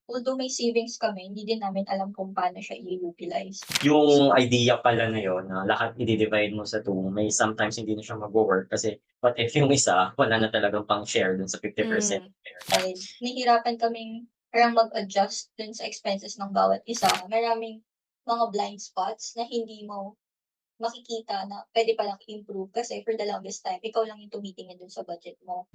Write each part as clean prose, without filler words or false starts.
Although may savings kami, hindi din namin alam kung paano siya i-utilize. Yung idea pala na yun na lahat i-di-divide mo sa 2, may sometimes hindi na siya magwo-work kasi what if yung isa wala na talagang pang-share dun sa 50% Hmm. share. Dahil nahihirapan kaming parang mag-adjust dun sa expenses ng bawat isa. Maraming mga blind spots na hindi mo makikita na puwede palang i-improve kasi for the longest time ikaw lang yung tumitingin dun sa budget mo.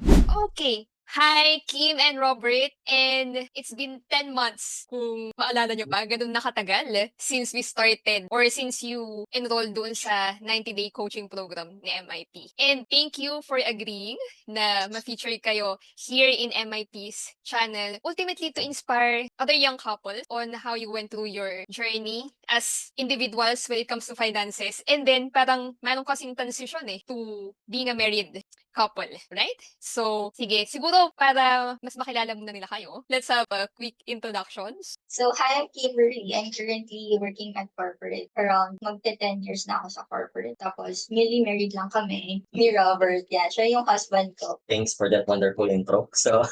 Okay. Hi, Kim and Robert. And it's been 10 months, kung maalala nyo pa, ganun na katagal since we started or since you enrolled doon sa 90-day coaching program ni MIT. And thank you for agreeing na ma-feature kayo here in MIT's channel, ultimately to inspire other young couples on how you went through your journey as individuals when it comes to finances. And then parang meron kasing transition to being a married couple, right? So, sige, siguro para mas makilala muna nila kayo, let's have a quick introductions. So, hi, I'm Kimberly. I'm currently working at corporate. Around magte-10 years na ako sa corporate. Tapos, newly married lang kami ni Robert. Yeah, siya yung husband ko. Thanks for that wonderful intro. So,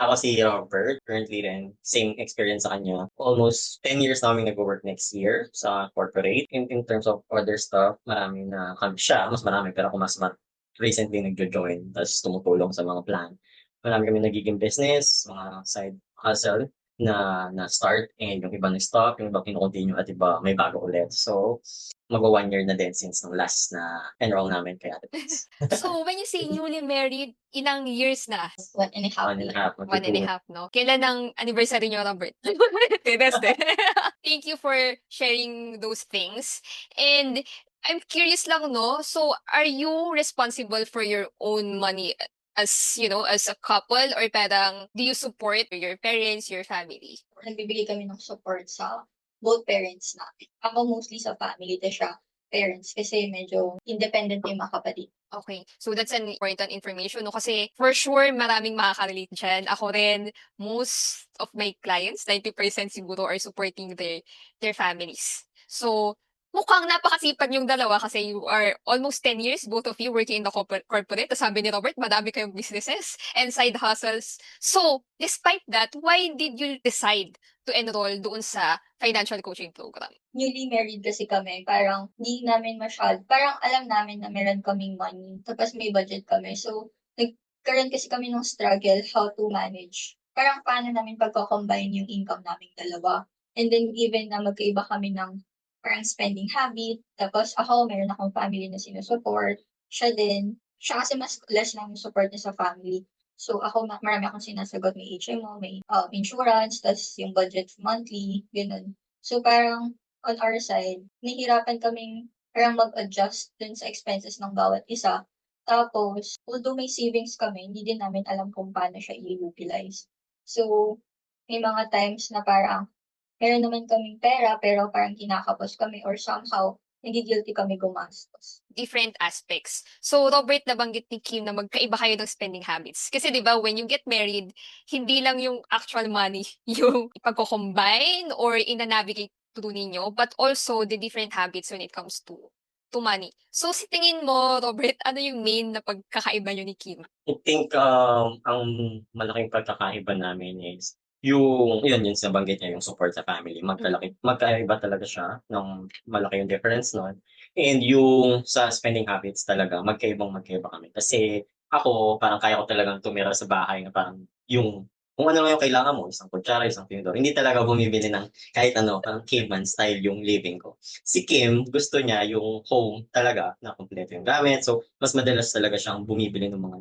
ako si Robert, currently rin, same experience sa kanya. Almost 10 years na kami nag-work next year sa corporate. In terms of other stuff, marami na kami siya, mas marami, pero ako mas recently nagjo-join, tapos tumutulong sa mga plan. Marami kami nagiging business, mga side hustle na start, and yung iba nag-stop, yung iba kino-continue, at iba may bago ulit. So, magwa 1 year na din since nung last na enroll namin kay Ate Tess. So, when you say newly married, ilang years na? 1.5 1 and a years. half, One and a magto-2. half, no? Kailan ang anniversary nyo, Robert? That's it. Thank you for sharing those things. And I'm curious lang, no? So, are you responsible for your own money as a couple, or parang do you support your parents, your family? Nagbibigay kami ng support sa both parents namin. Ako mostly sa family, tapos siya parents kasi medyo independent yung mga kapatid. Okay. So that's an important information, no? Kasi for sure maraming makaka-relate diyan. Ako rin, most of my clients, 90% siguro are supporting their families. So, mukhang napakasipag yung dalawa kasi you are almost 10 years, both of you working in the corporate. Tapos sabi ni Robert, madami kayong businesses and side hustles. So, despite that, why did you decide to enroll doon sa financial coaching program? Newly married kasi kami, parang hindi namin parang alam namin na meron kaming money, tapos may budget kami. So, nagkaroon kasi kami ng struggle how to manage. Parang paano namin pagko-combine yung income naming dalawa. And then given na magkaiba kami ng parang spending habit, tapos ako, meron akong family na sinusupport, siya din. Siya kasi mas less lang yung support niya sa family. So ako, marami akong sinasagot, may HMO, may insurance, tas yung budget monthly, ganun. So parang on our side, nahihirapan kaming parang mag-adjust dun sa expenses ng bawat isa. Tapos, although may savings kami, hindi din namin alam kung paano siya i-utilize. So, may mga times na parang meron naman kaming pera pero parang kinakapos kami or somehow nagi-guilty kami gumastos. Different aspects. So, Robert, nabanggit ni Kim na magkaiba kayo ng spending habits. Kasi 'di ba, when you get married, hindi lang yung actual money yung ipagko-combine or ina-navigate through ninyo, but also the different habits when it comes to money. So, sa tingin mo, Robert, ano yung main na pagkakaiba niyo ni Kim? I think, ang malaking pagkakaiba namin is yun sa nabanggit niya, yung support sa family. Magkaiba talaga siya ng malaki yung difference nun. And yung sa spending habits talaga, magkaibang-magkaiba kami. Kasi ako, parang kaya ko talagang tumira sa bahay na parang yung kung ano lang yung kailangan mo, isang kutsara, isang tinidor. Hindi talaga bumibili ng kahit ano, parang caveman style yung living ko. Si Kim, gusto niya yung home talaga na kumpleto yung gamit. So, mas madalas talaga siyang bumibili ng mga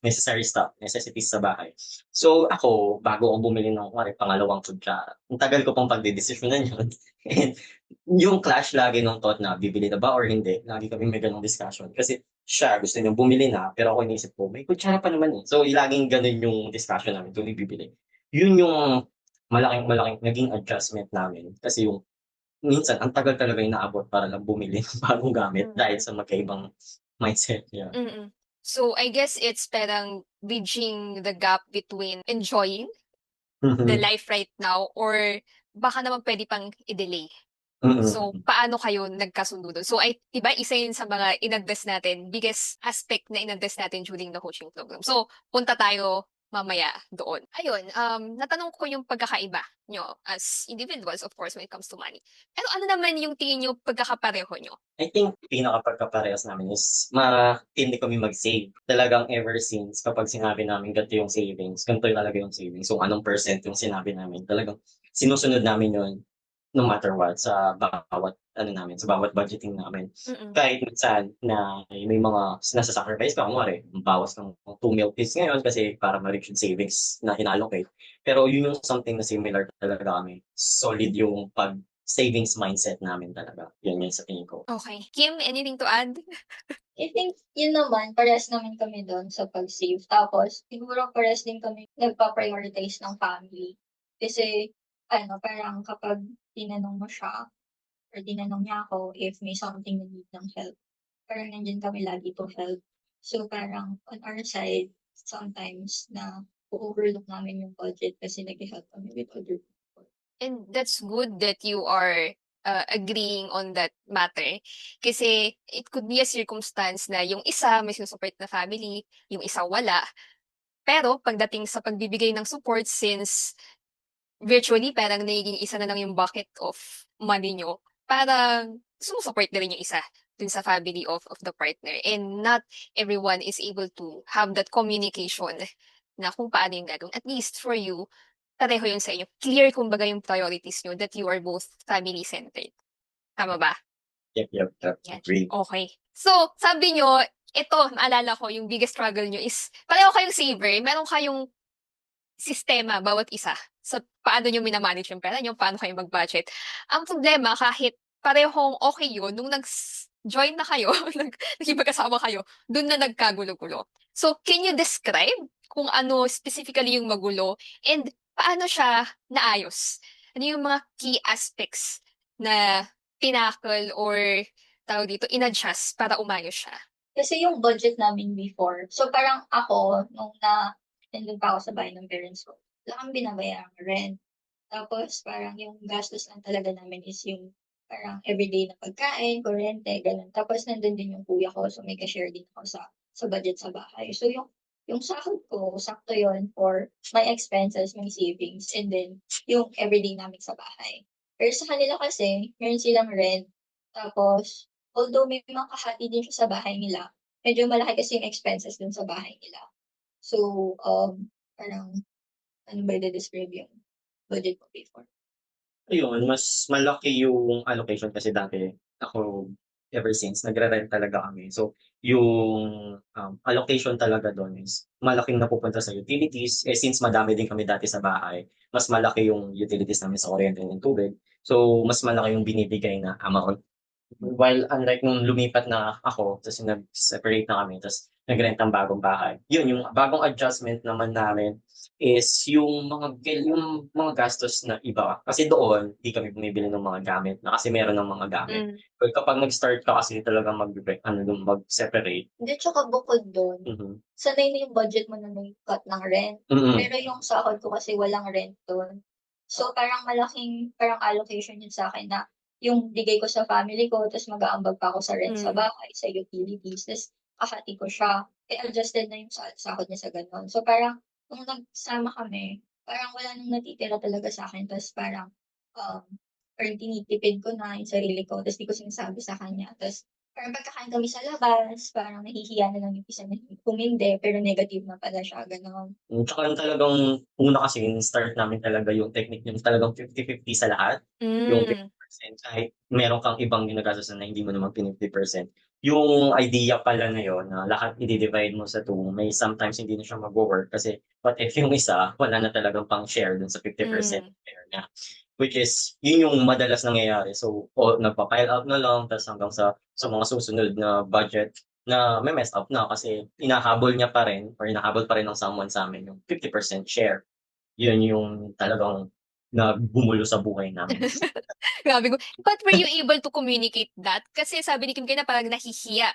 necessary stuff, necessities sa bahay. So ako, bago ako bumili ng kunwari pangalawang kutsara, ang tagal ko pang pagdedesisyonan yun. And yung clash lagi ng thought na bibili na ba or hindi, lagi kaming may ganong discussion. Kasi siya gusto niyang bumili na, pero ako iniisip ko, may kutsara pa naman eh. So laging ganun yung discussion namin tuwing bibili. Yun yung malaking naging adjustment namin. Kasi yung minsan ang tagal talaga yung naabot para lang bumili ng bagong gamit dahil Mm. sa magkaibang mindset niya. Mm. So, I guess it's parang bridging the gap between enjoying the Mhm. life right now or baka naman puwede pang i-delay. So, Mm. paano kayo nagkasundo dun? So, 'di ba isa yun sa mga in-address natin, biggest aspect na in-address natin during the coaching program. So, punta tayo mamaya doon. Ayun, natanong ko yung pagkakaiba nyo as individuals, of course, when it comes to money. Pero ano naman yung tingin nyo pagkakapareho nyo? I think pinakapagkaparehas namin is matindi kami mag-save. Talagang ever since kapag sinabi namin ganito yung savings, ganito talaga yung savings. So anong percent yung sinabi namin, talagang sinusunod namin yun no matter what sa bawat ano namin, sa bawat budgeting namin. Mm. Kahit minsan na may mga nasa-sacrifice ka, kunwari bawas ng 2 meal fees ngayon kasi para ma-reach yung savings na inallocate. Pero yun yung something na similar talaga kami. Solid yung savings mindset namin talaga. Yun yung sa tingin ko. Okay. Kim, anything to add? I think yun naman, parehas naman kami doon sa pag-save. Tapos, siguro parehas din kami nagpa-prioritize ng family. Kasi, parang kapag tinanong mo siya, or tinanong niya ako if may something na need ng help, parang nandiyan kami lagi to help. So, parang on our side, sometimes na overlook namin yung budget kasi nag-help kami with other people. And that's good that you are agreeing on that matter. Kasi it could be a circumstance na yung isa may sinusupport na family, yung isa wala. Pero pagdating sa pagbibigay ng support, since virtually parang nagiging isa na lang yung bucket of money nyo, parang sumusupport na rin yung isa dun sa family of the partner. And not everyone is able to have that communication na kung paano yung gagawin. At least for you, pareho yun sa inyo. Clear kumbaga yung priorities nyo that you are both family-centered. Tama ba? Yep. Yan. Agree. Okay. So, sabi nyo, ito, naalala ko, yung biggest struggle nyo is, pareho kayong saver, meron kayong sistema, bawat isa, sa paano nyo minamanage yung pera nyo, paano kayo mag-budget. Ang problema, kahit parehong okay yun, nung join na kayo, nagkipag-asawa kayo, dun na nagkagulo-gulo. So, can you describe kung ano specifically yung magulo and paano siya naayos? Ano yung mga key aspects na tinakol or tawag dito, inadjust para umayos siya? Kasi yung budget namin before, so parang ako, nung nandun pa ako sa bahay ng parents ko, wala kang binabayarang rent. Tapos parang yung gastos lang talaga namin is yung parang everyday na pagkain, kuryente, gano'n. Tapos nandun din yung kuya ko, so may ka-share din ako sa budget sa bahay. So yung sahod ko, sakto yon for my expenses, my savings, and then yung everyday namin sa bahay. Pero sa kanila kasi, meron silang rent. Tapos, although may mga kahati din siya sa bahay nila, medyo malaki kasi yung expenses dun sa bahay nila. So, parang ano ba ide-describe yung budget ko before? Ayun, mas malaki yung allocation kasi dati ako ever since nagre-rent talaga kami. So, yung, allocation talaga dun is malaking napupunta sa utilities. Eh, since madami din kami dati sa bahay, mas malaki yung utilities namin sa kuryente and tubig. So, mas malaki yung binibigay na amount. While unlike nung lumipat na ako, ta's nag-separate na kami, ta's nag-rent ng bagong bahay. Yun, yung bagong adjustment naman namin is yung mga gastos na iba. Kasi doon, di kami bumibili ng mga gamit na kasi meron ng mga gamit. Mm. Pero kapag nag-start ka kasi talagang mag-separate. Hindi, tsaka bukod dun, Mhm. sanay na yung budget mo na may cut ng rent. Mm. Pero yung sahod ko kasi walang rent dun. So, parang malaking parang allocation yun sa'kin na yung bigay ko sa family ko ta's mag-aambag pa ako sa rent sa Mm. bahay, sa utilities, ta's hahati ko siya. Eh, adjusted na yung sahod niya sa gano'n. So, parang nung nagsama kami, parang wala nang natitira talaga sa'kin ta's parang, um, parang tinitipid ko na yung sarili ko ta's di ko sinasabi sa kanya. Ta's parang pagkakain kami sa labas, parang nahihiya na lang yung isa na humindi, pero negative na pala siya, gano'n. Tsaka yung talagang una kasi start namin talaga yung technique yung talagang 50-50 sa lahat. Yung Hmm. 50% kahit meron kang ibang ginagastusan na hindi mo naman 50%. Yung idea pala na yun na lahat i-di-divide mo sa 2, may sometimes hindi na siya magwo-work kasi what if yung isa wala na talagang pang-share dun sa 50% Hmm. share niya. Which is yun yung madalas nangyayari. So, o nagpa-pile up na lang ta's hanggang sa mga susunod na budget na me-mess up na kasi hinahabol niya pa rin or hinahabol pa rin ng someone sa'min yung 50% share. Yun yung talagang naggumulo sa buhay namin. Grabe but were you able to communicate that? Kasi sabi ni Kim kanina parang nahihiya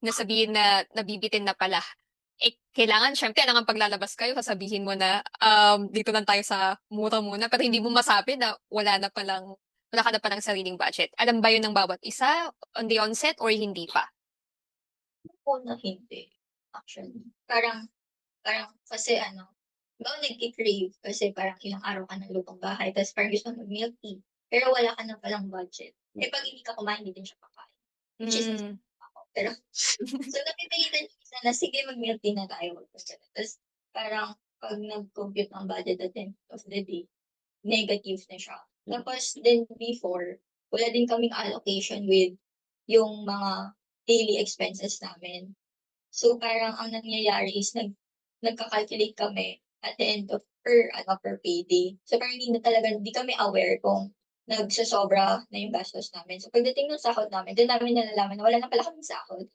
na sabihin na nabibitin na pala. Eh, kailangan paglalabas kayo sasabihin mo na, dito lang tayo sa mura muna, pero hindi mo masabi na wala ka na palang sariling budget. Alam ba yun ng bawat isa on the onset or hindi pa? Nung una hindi, actually. Parang parang kasi Ikaw nagki-crave kasi parang ilang araw ka ng lutong bahay tapos parang gusto mo mag-milk tea, pero wala ka na palang budget. Eh, 'pag hindi ka kumain, hindi din siya kakain. Which is Hmm. ako, pero so napipilitan yung isa na, "Sige mag-milk tea na tayo," wag ganun. Tas parang 'pag nag-compute ng budget at the end of the day, negative na siya. Tapos then before, wala din kaming allocation with yung mga daily expenses namin. So, parang ang nangyayari is nagka-calculate kami at the end of per payday. So, parang hindi kami aware kung nagsosobra na yung gastos namin. So, pagdating ng sahod namin, dun namin nalalaman na wala na pala kaming sahod.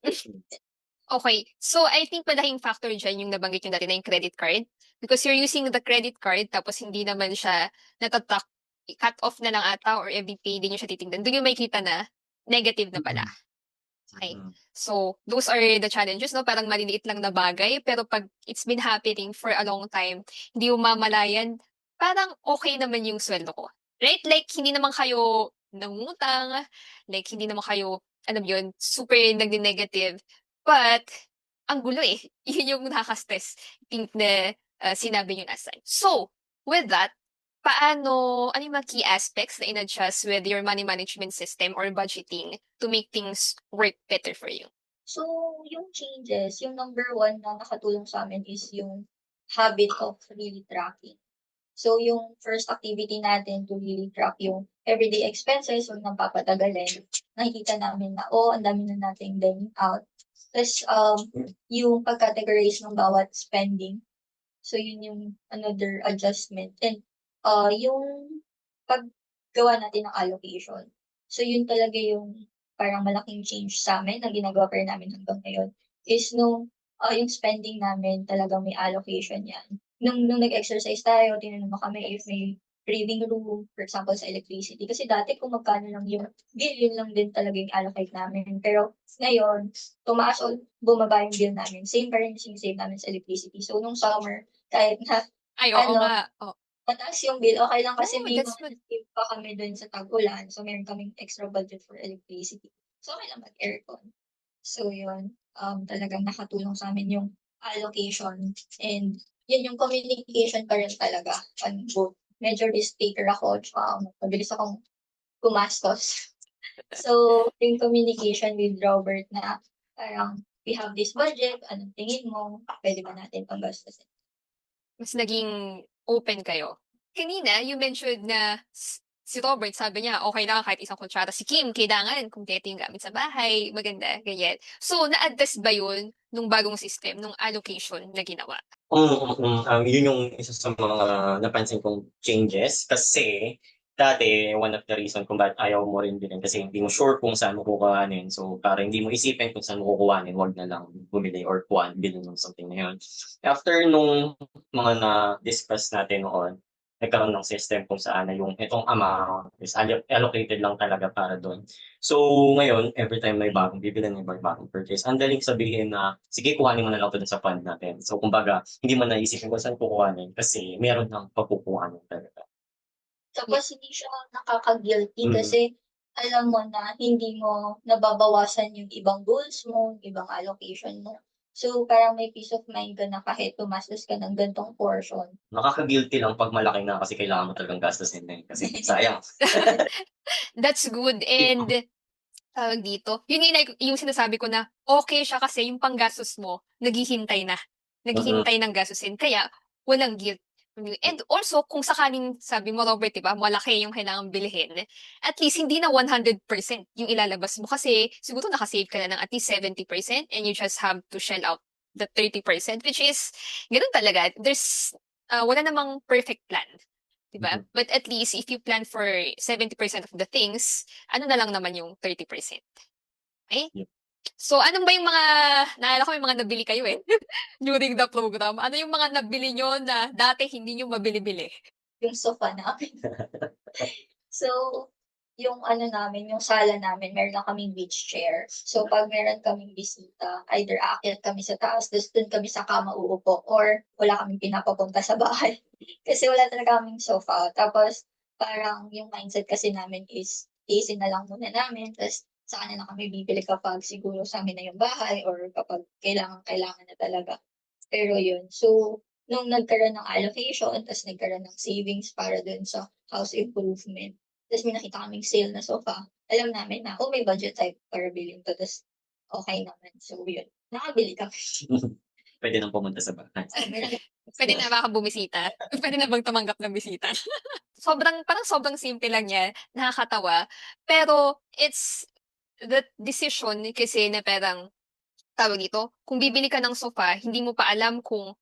Okay. So, I think malaking factor diyan yung nabanggit niyo dati na yung credit card. Because you're using the credit card tapos hindi naman siya cut off na lang ata or every payday niyo siya titignan. Dun yung makikita na negative na pala. Okay. Mm. So, those are the challenges, no? Parang maliliit lang na bagay, pero pag it's been happening for a long time, hindi mo mamalayan, parang okay naman yung sweldo ko. Right? Like, hindi naman kayo nangungutang, like, hindi naman kayo, alam yun, super nagdi-negative. But, ang gulo eh. Yun yung nakaka-stress. Think na sinabi yung last time. So, with that, ano yung mga key aspects na in-adjust with your money management system or budgeting to make things work better for you? So, yung changes, yung number one na nakatulong sa'min is yung habit of really tracking. So, yung first activity natin to really track yung everyday expenses, huwag nang papatagalin. Nakikita namin na, oh, ang dami na nating dining out. Tas, yung pag-categorize ng bawat spending. So, yun yung another adjustment. And, yung paggawa natin ng allocation. So, yun talaga yung parang malaking change sa'min na ginagawa pa rin namin hanggang ngayon is yung spending namin talagang may allocation yan. Nung nag-exercise tayo, tinanong mo kami if may reading room, for example, sa electricity. Kasi dati kung magkano lang yung bill, yun lang din talaga yung allocate namin. Pero ngayon, tumaas o bumaba yung bill namin. Same pa rin yung sinisave namin sa electricity. So, nung summer, kahit na Ay, oo ano, nga. Oh. mataas yung bill, okey lang kasi Oh, may that's mga good. na-save pa kami dun sa tag-ulan. So, meron kaming extra budget for electricity. So, okey lang mag-aircon. So, yun, talagang nakatulong sa'min yung allocation and yun yung communication pa rin talaga on both. Medyo risk taker ako tsaka mabilis akong gumastos. So, yung communication with Robert na parang, "We have this budget, anong tingin mo, puwede ba natin panggastusin?" Mas naging open kayo. Kanina, you mentioned na si Robert sabi niya, okay lang kahit isang kutsara. Si Kim, kailangan kumpleto yung gamit sa bahay, maganda, ganyan. So, na-address ba yun nung bagong system, nung allocation na ginawa? Yun yung isa sa mga napansin kong changes kasi dati one of the reason kung bakit ayaw mo rin bilhin kasi hindi mo sure kung saan mo kukuhanin. So, para hindi mo isipin kung saan mo kukuhanin, wag na lang bumili or bilhin yung something na yun. After nung mga na-discuss natin noon, nagkaroon ng system kung saan na yung itong amount is allocated lang talaga para dun. So, ngayon everytime may bagong bibilhin, may bagong purchase, ang daling sabihin na, "Sige kuhanin mo na lang 'to dun sa fund natin." So, kumbaga hindi mo na iisipin kung saan kukuhanin kasi meron ng pagkukuhanan talaga. Yeah. Tapos hindi siya nakaka-guilty Mm. kasi alam mo na hindi mo nababawasan yung ibang goals mo, yung ibang allocation mo. So, parang may peace of mind ka na kahit gumastos ka ng gan'tong portion. Nakaka-guilty lang 'pag malaki na kasi kailangan mo talagang gastusin na, eh, kasi sayang. That's good and tawag dito, yun yung like yung sinasabi ko na okay siya kasi yung panggastos mo naghihintay na. Mm. Naghihintay ng gastusin kaya walang guilt. And also kung sakaling sabi mo Robert 'di ba, malaki yung kailangang bilhin, at least hindi na 100% yung ilalabas mo kasi siguro naka-save ka na ng at least 70% and you just have to shell out the 30% which is gano'n talaga. Wala namang perfect plan, 'di ba? Mm. But at least if you plan for 70% of the things, ano na lang naman yung 30%. Okey? Yun. So, ano ba yung mga naalala ko may mga nabili kayo, eh, during the program. Ano yung mga nabili niyo na dati hindi niyo mabili-bili? Yung sofa namin. So, yung ano namin, yung sala namin, meron lang kaming beach chair. So, 'pag meron kaming bisita, either aakyat kami sa taas, ta's dun kami sa kama uupo or wala kaming pinapapunta sa bahay. Kasi wala talaga kaming sofa. Tapos parang yung mindset kasi namin is tiisin na lang muna namin ta's saka na lang kami bibili kapag siguro sa'min na yung bahay or kapag kailangang-kailangan na talaga. Pero yun, so nung nagkaroon ng allocation, tas nagkaroon ng savings para dun sa house improvement, tas may nakita kaming sale na sofa, alam namin na, may budget tayo para bilhin 'to, tas okey naman. So yun, nakabili kami. Pwede nang pumunta sa bahay. Meron Puwede na ba akong bumisita? Puwede na bang tumanggap ng bisita? Parang sobrang simple lang niya, nakakatawa. Pero it's the decision kasi na parang, tawag dito, kung bibili ka ng sofa, hindi mo pa alam kung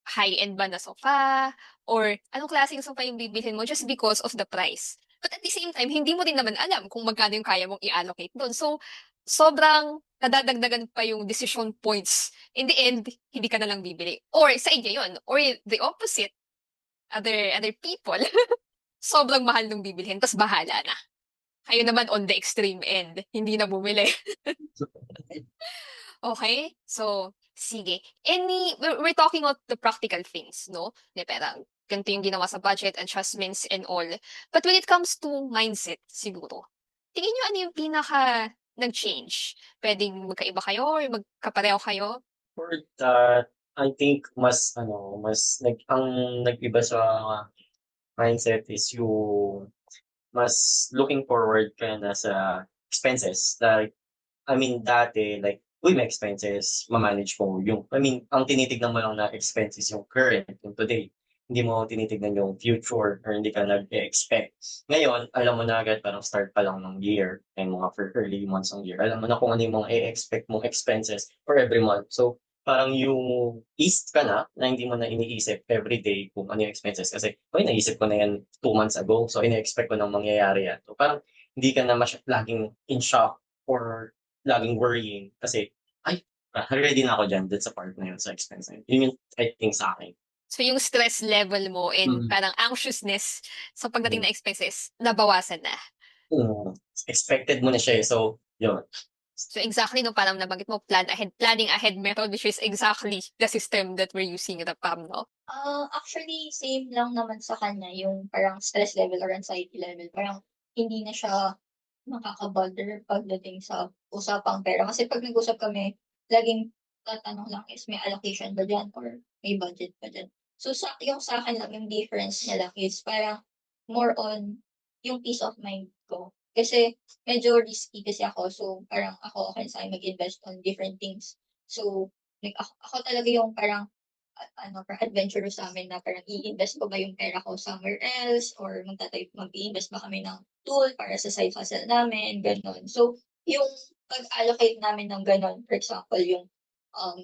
high-end ba na sofa or anong klaseng sofa yung bibilhin mo just because of the price. But at the same time, hindi mo din naman alam kung magkano yung kaya mong i-allocate dun. So, sobrang nadadagdagan pa yung decision points. In the end, hindi ka na lang bibili. Or sa inyo yun. Or the opposite, other people, sobrang mahal nung bibilhin, tas bahala na. Kayo naman on the extreme end, hindi na bumili. Okay? So, sige. We're talking about the practical things, no? Na parang, ganito yung ginawa sa budget, adjustments, and all. But when it comes to mindset, siguro, tingin nyo ano yung pinaka nag-change? Pwedeng magkaiba kayo or magkapareho kayo? For that, I think ang nag-iba sa mindset is yung mas looking forward ka na sa expenses. Like, I mean, dati, like, may expenses, ma-manage mo yung, ang tinitignan mo lang na expenses yung current, yung today. Hindi mo tinitignan yung future or hindi ka nag-expect. Ngayon, alam mo na agad, parang start pa lang ng year, and mga for early months ng year, alam mo na kung ano yung mga i-expect mong expenses for every month. So, parang yung eased ka na hindi mo na iniisip every day kung ano yung expenses. Kasi, naisip ko na yan 2 months ago, so ina-expect ko nang mangyayari yan. So, parang hindi ka na laging in shock or laging worrying kasi, ready na ako diyan dun sa part na yun, sa expense na yun. Yun yung I think sa'kin. So, yung stress level mo and Mm. parang anxiousness sa pagdating Mm. na expenses, nabawasan na. Mm. Expected mo na siya, eh, so yun. So exactly no, parang nabanggit mo planning ahead method, which is exactly the system that we're using at the PAM, no? Actually same lang naman sa kanya yung parang stress level or anxiety level, parang hindi na siya nakaka-bother pagdating sa usapang pera. Kasi 'pag nag-usap kami, laging tatanong lang is may allocation ba diyan or may budget ba diyan. So yung sa'kin lang yung difference niya lang is parang more on yung peace of mind ko. Kasi medyo risky kasi ako, so parang okay sa'kin mag-invest on different things. So, like ako talaga yung parang parang adventurous sa'min na parang i-invest ko ba yung pera ko somewhere else or mag-i-invest ba kami ng tool para sa side hustle namin, gano'n. So, yung pag-allocate namin ng gano'n, for example, yung, um,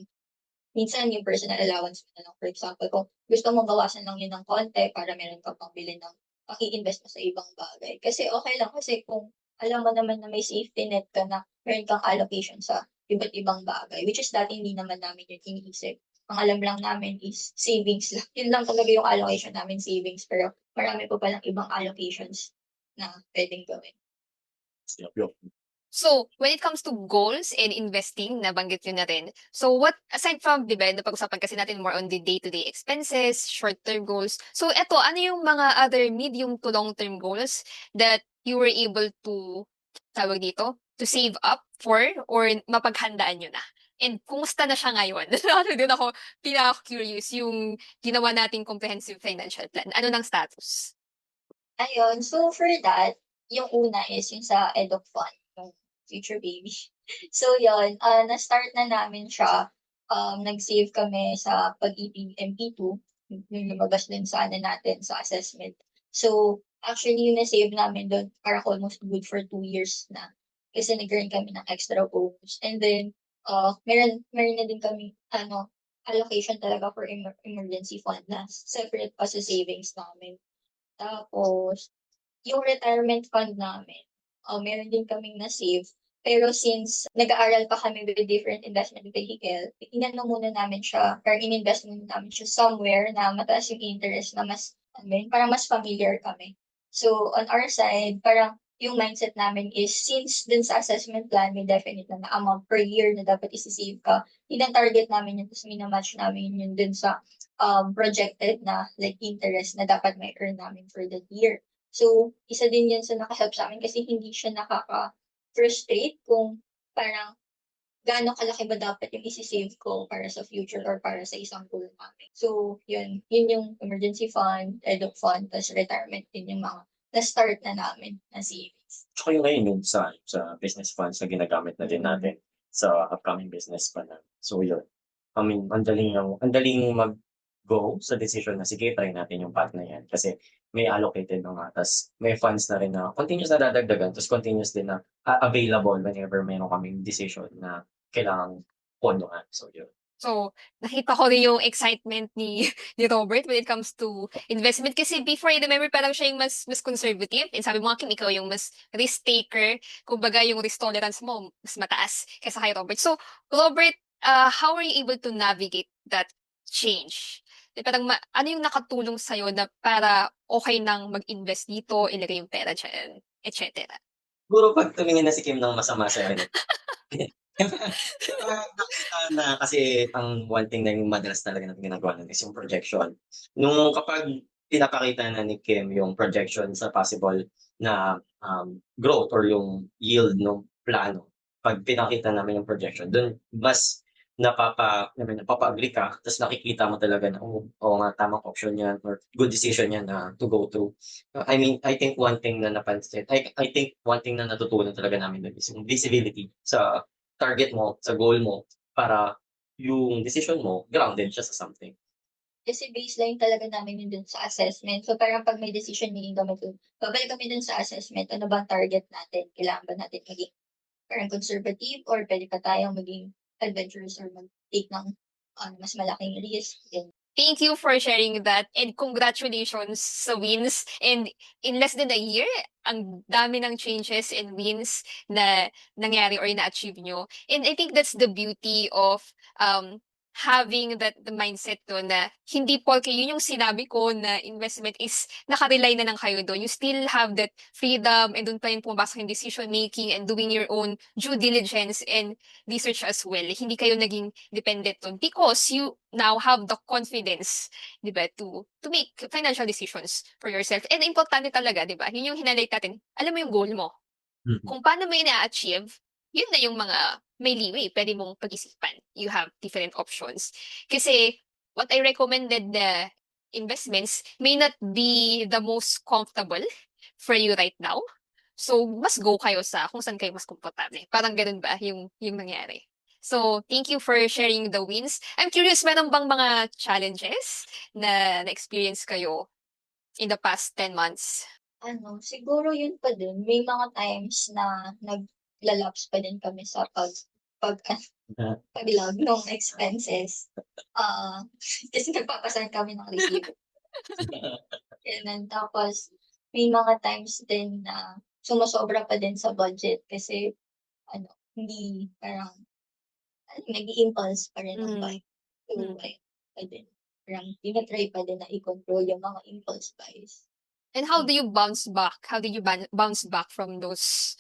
minsan yung personal allowance mo na lang, for example, kung gusto mong bawasan lang yun ng konti para meron kang pambili ng pang-i-invest mo sa ibang bagay. Kasi okay lang, kasi kung alam mo naman na may safety net ka na meron kang allocation sa iba't ibang bagay, which is dati hindi naman namin yun iniisip. Ang alam lang namin is savings lang. Yun lang talaga yung allocation namin, savings. Pero marami pa palang ibang allocations na puwedeng gawin. Yup, yup. So, when it comes to goals and investing, nabanggit niyo na rin. So, aside from, di ba, napag-usapan kasi natin more on the day-to-day expenses, short-term goals. So, eto, ano yung mga other medium to long-term goals that you were able to, tawag dito, to save up for or mapaghandaan nyo na? And kumusta na siya ngayon? Ano din ako, pinaka-curious, yung ginawa nating comprehensive financial plan. Ano ng status? Ayun, so for that, yung una is yung sa EDOC fund, yung future baby. So yun, na-start na namin siya, nag-save kami sa Pag-ibig MP2, yung lumabas din sa natin sa assessment. So, actually yung na-save namin dun parang almost good for 2 years na, kasi nag-earn kami ng extra bonus. And then, meron na din kaming allocation talaga for emergency fund na separate pa sa savings namin. Tapos, yung retirement fund namin, meron din kaming na-save. Pero since nag-aaral pa kami with different investment vehicle, inano muna namin siya or ininvest muna namin siya somewhere na mataas yung interest na mas, parang mas familiar kami. So, on our side, parang yung mindset namin is since dun sa assessment plan may definite na amount per year na dapat isi-save ka, tina-target namin yun tapos mina-match namin yun dun sa projected na like interest na dapat may earn namin for that year. So, isa din yan sa naka-help sa'min kasi hindi siya nakaka-frustrate kung parang gaano kalaki ba dapat yung isi-save ko para sa future or para sa isang goal namin. So, yun yung emergency fund, edu fund, tas retirement din yung mga na-start na namin na savings. Tsaka yung ngayon yung sa business funds na ginagamit na din natin sa upcoming business plan namin. So yun, I mean ang daling mag-go sa decision na sige try natin yung path na yan kasi may allocated na nga ta's may funds na rin na continuous na dadagdagan ta's continuous din na available whenever meron kaming decision na kailangang pondohan. So yun. So, nakita ko rin yung excitement ni ni Robert when it comes to investment. Kasi before, I remember parang siya yung mas conservative. And sabi mo nga, Kim, ikaw yung mas risk taker. Kumbaga, yung risk tolerance mo mas mataas kaysa kay Robert. So, Robert, how are you able to navigate that change? Parang ano yung nakatulong sa'yo na para okay nang mag-invest dito, ilagay yung pera dyan, etc. Siguro 'pag tumingin na si Kim ng masama sa'kin. Nakita na kasi ang one thing na yung madalas talaga natin ginagawa nun is yung projection. Kapag pinapakita na ni Kim yung projection sa possible na, growth or yung yield nung plano, 'pag pinakita namin yung projection dun mas napapa-agree ka ta's nakikita mo talaga na, "Oh, oo nga tamang option yan or good decision yan na to go through." I mean, I think one thing na napansin I think one thing na natutunan talaga namin dun is yung visibility sa target mo, sa goal mo para yung decision mo grounded siya sa something. Kasi baseline talaga namin yun dun sa assessment. So, parang 'pag may decision making kami dun, babalik kami dun sa assessment. Ano ba ang target natin? Kailangan ba natin maging parang conservative or puwede pa tayong maging adventurous or mag-take ng mas malaking risk, ganyan. Thank you for sharing that and congratulations sa wins. And in less than a year, ang dami ng changes and wins na nangyari or na-achieve nyo. And I think that's the beauty of having the mindset to na hindi porke yun yung sinabi ko na investment is nakarely na lang kayo doon. You still have that freedom and doon pa rin pumapasok yung decision making and doing your own due diligence and research as well. Hindi kayo naging dependent doon because you now have the confidence, 'di ba, to make financial decisions for yourself. And importante talaga, 'di ba? Yun yung hinalight natin. Alam mo yung goal mo. Kung paano mo ina-achieve, yun na yung mga may leeway pwede mong pag-isipan. You have different options. Kasi what I recommended na investments may not be the most comfortable for you right now. So, mas go kayo sa kung saan kayo mas komportable. Parang ganun ba yung nangyari? So, thank you for sharing the wins. I'm curious, meron bang mga challenges na na-experience kayo in the past 10 months? Siguro yun pa din, may mga times na nagla-lapse pa din kami sa pag pag-log nung expenses. Kasi nagpapasan kami ng resibo, gano'n. Tapos may mga times din na sumosobra pa din sa budget kasi hindi parang nag-i-impulse pa rin ang Mm. buy. So, Mm. ayun pa din, parang tina-try pa din na i-control yung mga impulse buys. And how do you bounce back? How did you bounce back from those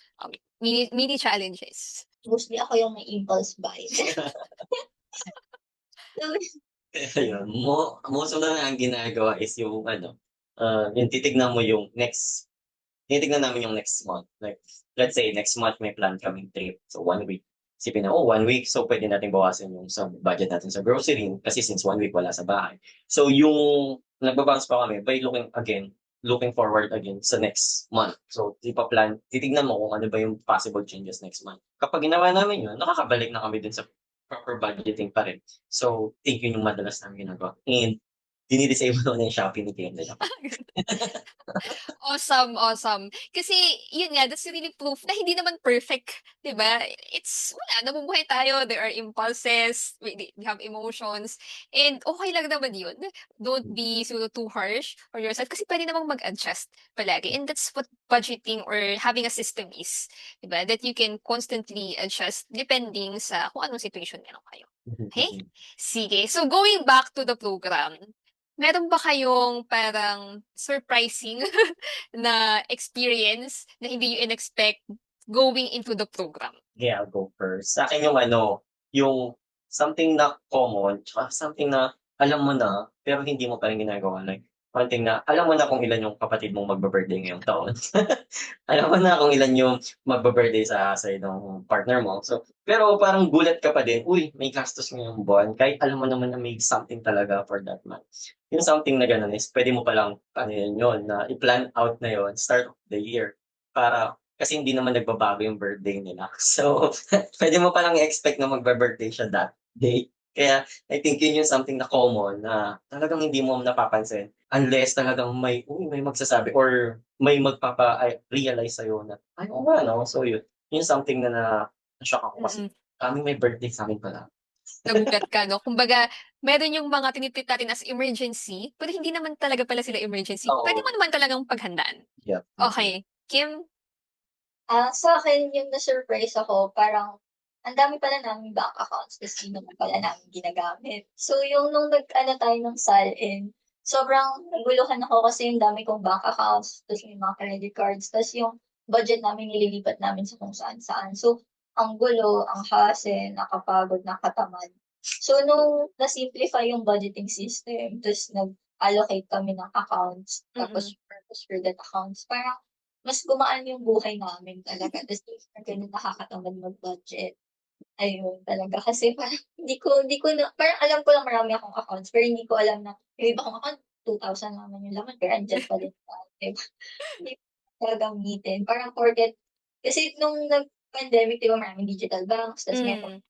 mini challenges? Mostly ako yung may impulse buy. Ayun, most of the ang ginagawa is yung yung tinitignan namin yung next month. Like, let's say next month may plan kaming trip, so 1 week. Isipin na, 1 week, so pwede nating bawasan yung sa budget natin sa grocery kasi since 1 week wala sa bahay. So yung nagba-bounce pa kami by looking forward again sa next month. So titignan mo kung ano ba yung possible changes next month. Kapag ginawa namin yun, nakakabalik na kami dun sa proper budgeting pa rin. So, think yun yung madalas namin ginagawa. And dini-disable ko na yung Shopee ni Kim nila. Awesome, awesome. Kasi yun nga, that's really proof na hindi naman perfect, 'di ba? It's wala, nabubuhay tayo, there are impulses, we have emotions, and okay lang naman yun. Don't be so too harsh on yourself kasi pwede namang mag-adjust palagi. And that's what budgeting or having a system is, 'di ba? That you can constantly adjust depending sa kung anong situation meron kayo. Okay? Sige. So going back to the program, meron ba kayong parang surprising na experience na hindi you in-expect going into the program? Yeah, I'll go first. Sa'kin yung yung something na common tsaka something na alam mo na, pero hindi mo pa rin ginagawa. Like, one thing na alam mo na kung ilan yung kapatid mong magbi-birthday ngayong taon. Alam mo na kung ilan yung magbi-birthday sa side ng partner mo. So, pero parang gulat ka pa din, "Uy, may gastos ngayong buwan." Kahit alam mo naman na may something talaga for that month. Yung something na gano'n is puwede mo palang ano yun na i-plan out na yun start of the year para kasi hindi naman nagbabago yung birthday nila. So, puwede mo palang i-expect na magbi-birthday siya that day. Kaya I think yun yung something na common na talagang hindi mo napapansin unless talagang may magsasabi or may realize sa'yo na, "Ay, oo nga 'no." So yun, yun something na na-shock ako kasi Mm. kaming may birthday sa'min pala. Nagulat ka 'no? Kumbaga, meron yung mga tini-treat natin as emergency, pero hindi naman talaga pala sila emergency. Puwede mo Oo, naman talagang paghandaan. yeah, Okay, Kim? Sa'kin yung na-surprise ako parang ang dami pala naming bank accounts ta's di naman pala namin ginagamit. So yung nung nag-ano tayo ng SALN, sobrang naguluhan ako kasi yung dami kong bank accounts ta's may mga credit cards ta's yung budget namin nililipat namin sa kung saan-saan. So ang gulo, ang hassle, nakapagod, nakatamad. So nung na-simplify yung budgeting system ta's nag-allocate kami ng accounts Mm. tapos purpose for that accounts, parang mas gumaan yung buhay namin talaga ta's hindi na gano'n nakakatamad mag-budget. Ayun talaga kasi parang hindi ko na parang alam ko lang marami akong accounts pero hindi ko alam na yung iba kong account 2,000 naman yung laman pero andiyan pa din sa 'di ba? Hindi ko gagamitin parang porket kasi nung nag-pandemic 'di ba maraming digital banks ta's may mga Hmm.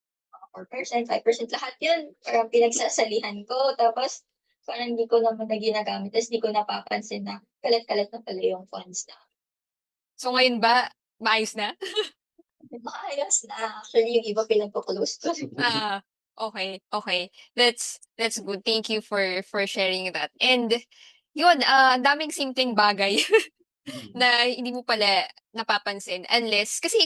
4%, 5% lahat yun parang pinagsasalihan ko tapos parang hindi ko naman na ginagamit ta's di ko napapansin na kalat-kalat na pala yung funds na. So ngayon ba, maayos na? Maayos na, actually yung iba pinagko-close ko. Ah, okay, okay. That's good. Thank you for sharing that. And yun, ang daming simpleng bagay mm. na hindi mo pala napapansin unless kasi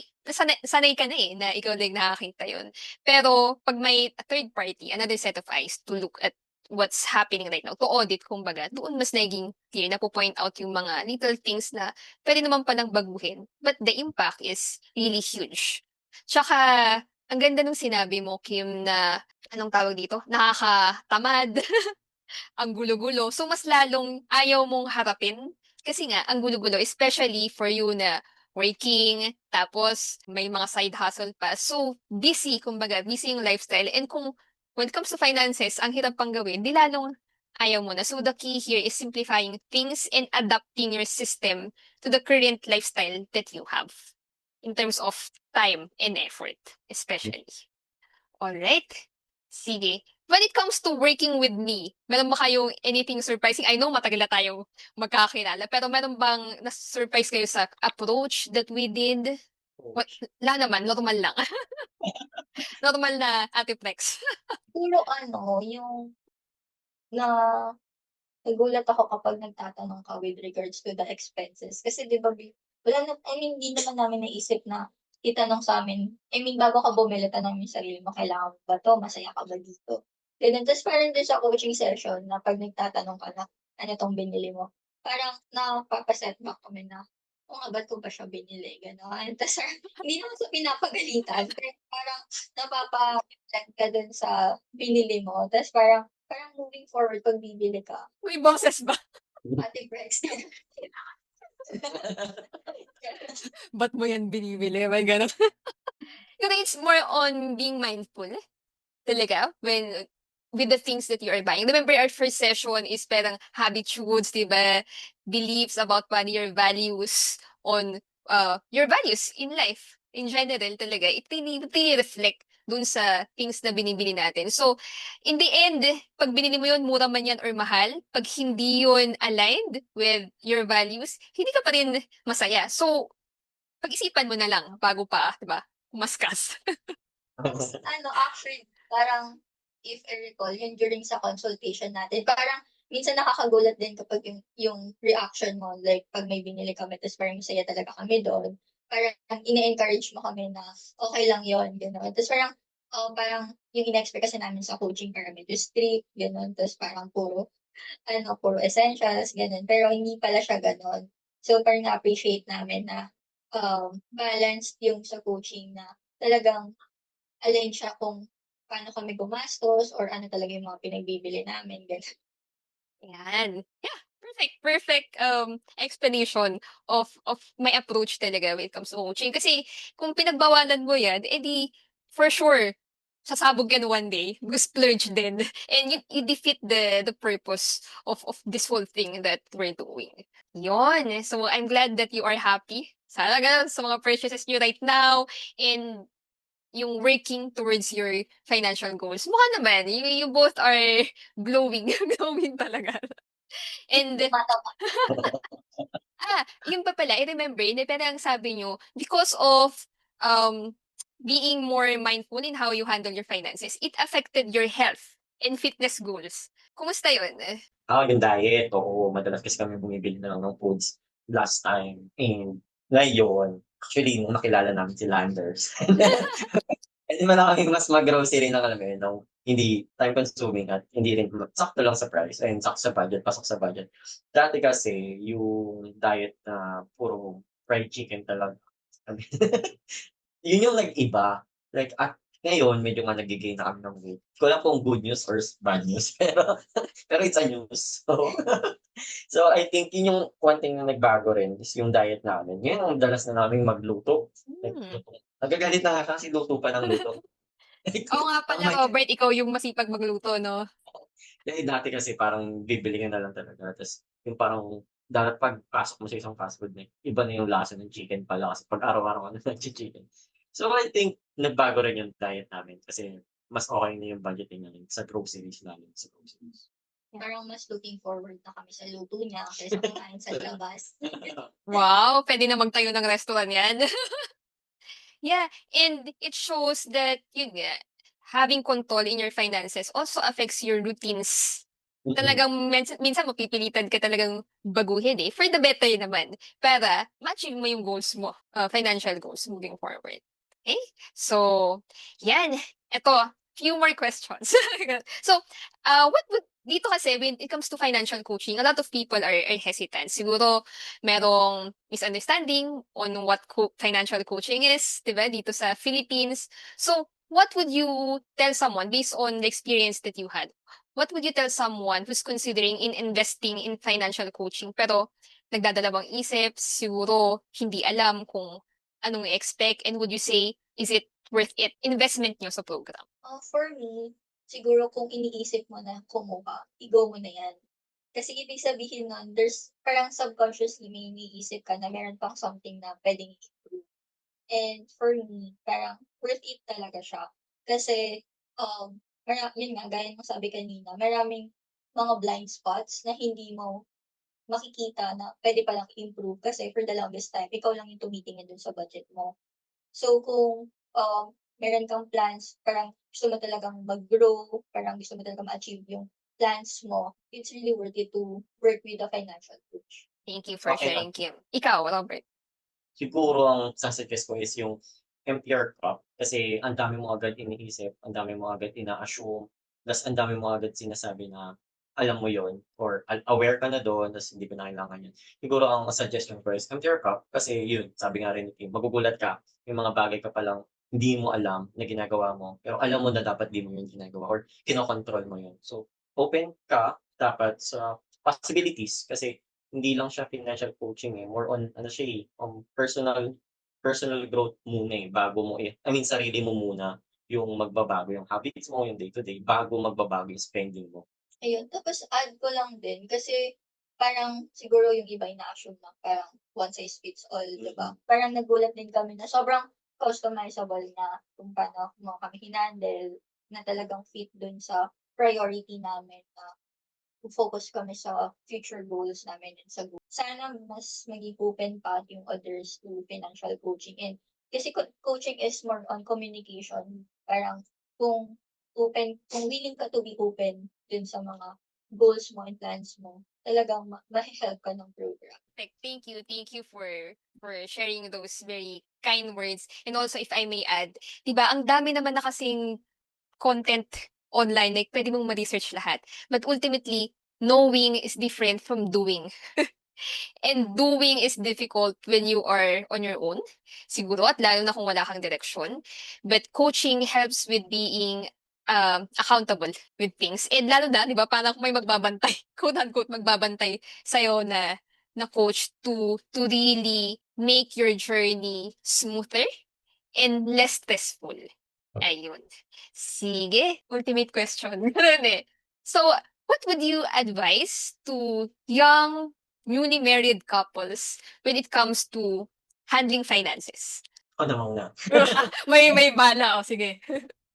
sanay ka na, eh, na ikaw lang nakakita yun. Pero 'pag may third party, another set of eyes to look at what's happening right now, to audit kumbaga, doon mas nagiging clear, napo-point out yung mga little things na puwede naman palang baguhin, but the impact is really huge. Tsaka ang ganda nung sinabi mo, Kim, na anong tawag dito, nakakatamad. Ang gulo-gulo. So, mas lalong ayaw mong harapin kasi nga ang gulo-gulo especially for you na working, tapos may mga side hustle pa. So, busy kumbaga, busy yung lifestyle and kung when it comes to finances, ang hirap pang gawin, 'di lalong ayaw mo na. So, the key here is simplifying things and adapting your system to the current lifestyle that you have in terms of time and effort especially. Alright, sige. When it comes to working with me, meron ba kayong anything surprising? I know matagal na tayong magkakakilala, pero meron bang na-surprise kayo sa approach that we did? What wala naman, normal lang. Normal na Ate Flex. Siguro ano, yung na nagulat ako kapag nagtatanong ka with regards to the expenses. Kasi 'di ba wala na I mean hindi naman namin naisip na itanong sa'min I mean bago ka bumili tanongin yung sarili mo, "Kailangan mo ba 'to? Masaya ka ba dito?" Gano'n. Ta's parang dun sa coaching session na 'pag nagtatanong ka na, "Ano 'tong binili mo?" Parang napapa-setback kami na, "Oo nga, ba't ko ba siya binili?" Gano'n. Ta's parang hindi naman sa pinapagalitan pero parang napapa-reflect ka dun sa binili mo ta's parang parang moving forward 'pag bibili ka, May boses ba? Ate Brex Ba't mo yan binibili? May gano'n. Pero it's more on being mindful talaga when with the things that you are buying. Remember our first session is parang habitudes, 'di ba? Beliefs about money, your values on your values in life in general talaga. It really reflect dun sa things na binibili natin. So, in the end, pag binili mo yun, mura man yan or mahal, pag hindi yun aligned with your values, hindi ka pa rin masaya. So, pag-isipan mo na lang bago pa, 'di ba, umaskas. Ta's ano, actually, parang if I recall yun during sa consultation natin, parang minsan nakakagulat din kapag yung reaction mo, like 'pag may binili kami ta's parang masaya talaga kami dun, parang ine-encourage mo kami na okey lang yun, gano'n. Ta's parang, parang yung ine-expect kasi namin sa coaching parang medyo strict, gano'n. Ta's parang puro essentials, gano'n. Pero hindi pala siya gano'n. So, parang na-appreciate namin na, balanced yung sa coaching na talagang align siya kung paano kami gumastos or ano talaga yung mga pinagbibili namin, gano'n. Yan. Yeah, perfect explanation of my approach talaga when it comes to coaching. Kasi kung pinagbawalan mo yan, edi for sure sasabog yan one day, splurge din. And you defeat the purpose of this whole thing that we're doing. Yon. So I'm glad that you are happy. Sana ganun sa mga purchases nyo right now and yung working towards your financial goals. Mukha naman, you both are glowing, glowing talaga. And Tumatama. yun pa pala, I remember, na parang sabi nyo, because of um, being more mindful in how you handle your finances, it affected your health and fitness goals. Kumusta yun? Yung diet, oo, madalas kasi kami bumibili na lang ng foods last time. And ngayon, actually, nung nakilala namin si Landers, hindi man na kami mas mag-grocery ng alam mo yun, ng hindi time consuming at hindi rin sakto lang sa price and sakto sa budget, pasok sa budget. Dati kasi yung diet na puro fried chicken talaga. Yun yung nag-iba. Like, at ngayon, medyo nga nag-gain na kami ng weight. Hindi ko alam kung good news or bad news, pero it's a news. So I think yun yung one thing na nagbago rin is yung diet namin. Ngayon, ang dalas na namin magluto. Hmm. Nagagalit na nga kasi luto pa ng luto. Oo nga Ang pala, Robert, ikaw yung masipag magluto, no? dati kasi parang bibili ka na lang talaga tapos yung parang pagpasok mo sa isang fast food na iba na yung lasa ng chicken pala kasi pag araw-araw ka na nagchi-chicken. So I think nagbago rin yung diet namin kasi mas okay na yung budgeting namin sa groceries namin, sa groceries. Parang mas looking forward na kami sa luto niya kaysa kumain sa labas. Wow, pwede na magtayo ng restaurant yan. Yeah, and it shows that yun nga, having control in your finances also affects your routines. Mm. Talagang minsan mapipilitan ka talagang baguhin eh, for the better naman, para ma-achieve mo yung goals mo, financial goals moving forward. Okay? So, yan. Eto, few more questions. So, what would, dito kasi when it comes to financial coaching, a lot of people are hesitant. Siguro, merong misunderstanding on what financial coaching is, 'di ba, dito sa Philippines. So, what would you tell someone based on the experience that you had? What would you tell someone who's considering in investing in financial coaching pero nagdadalawang isip, siguro hindi alam kung anong i-expect, and would you say, is it worth it? Investment nyo sa program. For me, siguro kung iniisip mo na kumuha, i-go mo na yan. Kasi ibig sabihin nun, there's parang subconsciously may iniisip ka na meron pang something na pwedeng i-improve. And for me, parang worth it talaga siya. Kasi, yun nga, gaya ng sabi kanina, maraming mga blind spots na hindi mo makikita na pwede palang improve kasi for the longest time, ikaw lang yung tumitingin dun sa budget mo. So kung, meron kang plans, parang gusto mo talagang mag-grow, parang gusto mo talagang ma-achieve yung plans mo, it's really worth it to work with a financial coach. Thank you for Okay lang. sharing, Kim. Ikaw, Robert. Siguro ang sa-suggest ko is yung emptier cup kasi ang dami mo agad iniisip, ang dami mo agad ina-assume, ta's ang dami mo agad sinasabi na alam mo yon or aware ka na dun ta's hindi ko na kailangan yun. Siguro ang suggestion ko is emptier cup kasi yun, sabi nga rin ni Kim, magugulat ka, may mga bagay ka palang hindi mo alam na ginagawa mo, pero alam mo na dapat di mo yun ginagawa or kinokontrol mo yun. So, open ka dapat sa possibilities kasi hindi lang siya financial coaching, eh, more on ano siya, eh, personal personal growth muna, eh, bago mo I mean sarili mo muna yung magbabago yung habits mo, yung day to day bago magbabago yung spending mo. Ayun, tapos add ko lang din kasi parang siguro yung iba ina-assume na parang one size fits all, 'di ba? Parang nagulat din kami na sobrang customizable na kung paano mo kami hinandle, na talagang fit dun sa priority namin na focus kami sa future goals namin and sa goal. Sana mas maging open pa yung others to financial coaching and kasi coaching is more on communication. Parang kung kung willing ka to be open dun sa mga goals mo and plans mo, talagang mahe-help ka ng program. Thank you for sharing those very kind words. And also, if I may add, 'di ba, ang dami naman na kasing content online, like pwede mong ma-research lahat. But ultimately, knowing is different from doing. And doing is difficult when you are on your own, siguro, at lalo na kung wala kang direksyon. But coaching helps with being accountable with things. And lalo na, 'di ba, parang may magbabantay, quote unquote, magbabantay sa'yo na coach to really make your journey smoother and less stressful. Ayun. Sige, ultimate question. Ganun eh. So, what would you advise to young, newly married couples when it comes to handling finances? Ako na muna. May bala, oh, sige.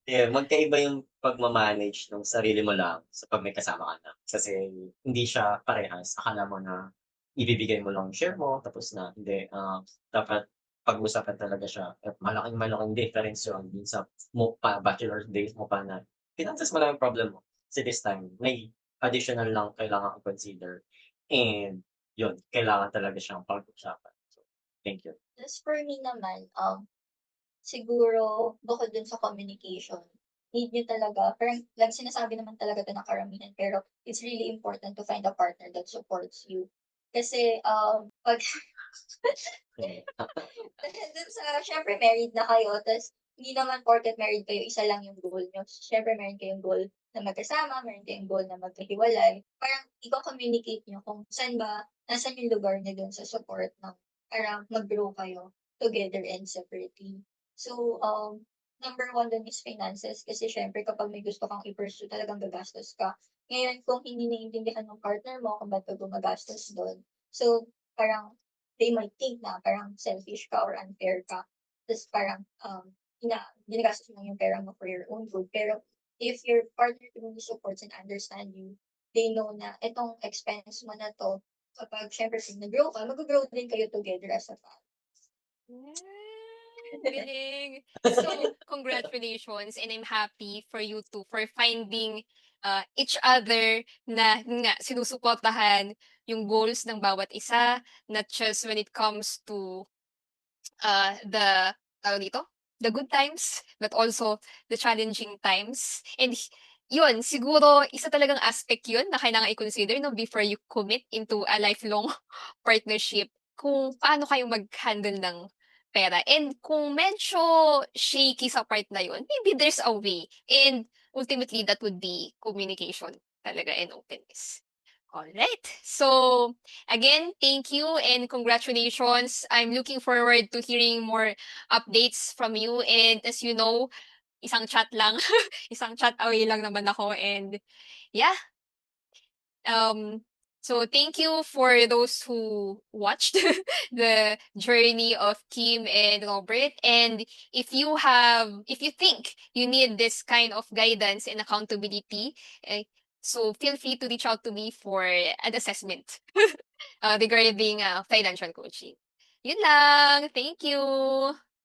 Yeah, magkaiba yung pagma-manage ng sarili mo lang sa 'pag may kasama ka na. Kasi hindi siya parehas. Akala mo na ibibigay mo lang yung share mo tapos na, hindi, dapat pag-usapan talaga siya at malaking-malaking difference yun dun sa bachelor days mo pa na finances mo lang yung problem mo. Kasi this time may additional lang kailangan i-consider and yun, kailangan talaga siyang pag-usapan. So, thank you. Tas for me naman, siguro bukod dun sa communication, need niyo talaga parang sinasabi naman talaga 'to ng karamihan, pero it's really important to find a partner that supports you. Kasi, 'pag Mm. dun sa siyempre married na kayo tas hindi naman porket married kayo isa lang yung goal niyo. Siyempre meron kayong goal na magkasama, meron kayong goal na magkahiwalay. Parang iko-communicate niyo kung nasaan yung lugar niyo dun sa support ng para mag-grow kayo together and separately. So, number one dun is finances kasi siyempre kapag may gusto kang i-pursue talagang gagastos ka. Ngayon kung hindi naiintindihan ng partner mo kung ba't ka gumagastos dun, so parang they might think na parang selfish ka or unfair ka. Tapos parang, ginagastos mo lang yung pera mo for your own good. Pero if your partner truly supports and understand you, they know na itong expense mo na 'to, kapag siyempre 'pag nag-grow ka, mag-go-grow din kayo together as a family. Galing. So, congratulations and I'm happy for you two for finding each other na yun nga sinusuportahan yung goals ng bawat isa, not just when it comes to the tawag dito, the good times, but also the challenging times. And yun, siguro isa talagang aspect yun na kailangan i-consider no before you commit into a lifelong partnership kung paano kayo mag-handle ng pera. And kung medyo shaky sa part na yun, maybe there's a way. And ultimately, that would be communication talaga and openness. Alright. So, again, thank you and congratulations. I'm looking forward to hearing more updates from you. And as you know, isang chat lang, isang chat away lang naman ako. And yeah, um, so thank you for those who watched the journey of Kim and Robert. And if you think you need this kind of guidance and accountability, eh, so feel free to reach out to me for an assessment regarding financial coaching. Yun lang. Thank you.